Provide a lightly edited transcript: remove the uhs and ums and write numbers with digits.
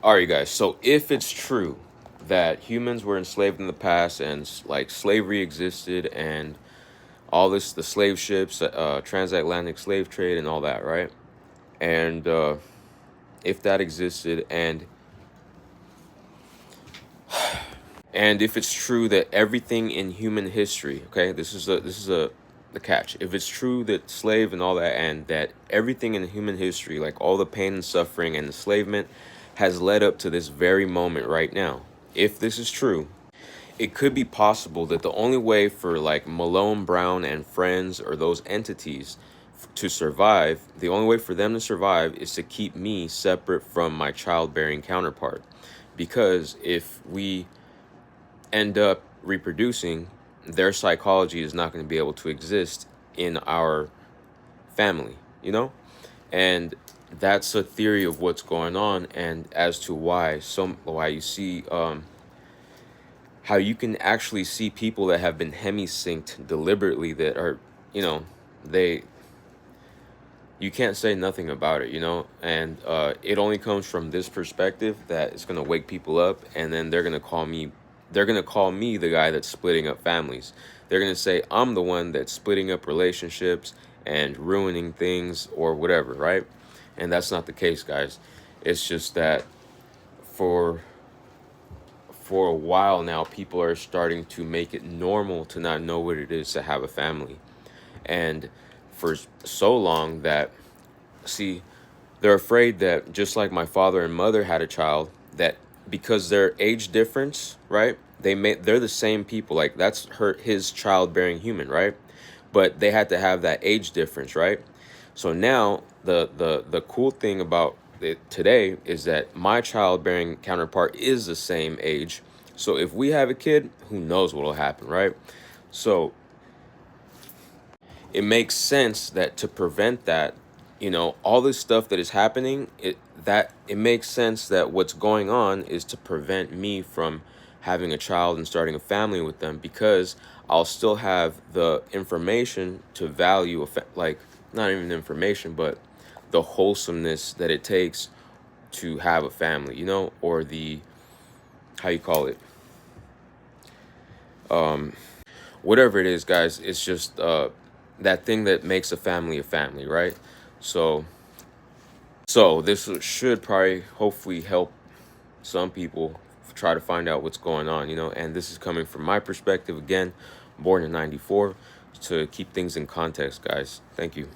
All right, guys. So if it's true that humans were enslaved in the past and like slavery existed and all this, the slave ships, transatlantic slave trade and all that, right? And if that existed, and if it's true that everything in human history, okay, this is a the catch. If it's true that slave and all that, and that everything in human history, like all the pain and suffering and enslavement, has led up to this very moment right now. If this is true, it could be possible that the only way for like Malone Brown and friends or those entities to survive, the only way for them to survive is to keep me separate from my childbearing counterpart. Because if we end up reproducing, their psychology is not going to be able to exist in our family, you know? And that's a theory of what's going on, and as to why you see how you can actually see people that have been hemi-synced deliberately that are, you know, they you can't say nothing about it, you know? And it only comes from this perspective that it's going to wake people up, and then they're going to call me the guy that's splitting up families. They're going to say I'm the one that's splitting up relationships and ruining things or whatever, right? And that's not the case, guys. It's just that for for a while now, people are starting to make it normal to not know what it is to have a family. And for so long that, see, they're afraid that just like my father and mother had a child, that because their age difference, right? They're the same people. Like that's his childbearing human, right? But they had to have that age difference, right? So now the cool thing about it today is that my childbearing counterpart is the same age. So if we have a kid, who knows what'll happen, right? So it makes sense that to prevent that, all this stuff that is happening, it makes sense that what's going on is to prevent me from having a child and starting a family with them, because I'll still have the information to value like not even information, but the wholesomeness that it takes to have a family, or the, how you call it, whatever it is, guys. It's just that thing that makes a family, right? So this should probably hopefully help some people try to find out what's going on, and this is coming from my perspective again, born in 94, to keep things in context, guys. Thank you.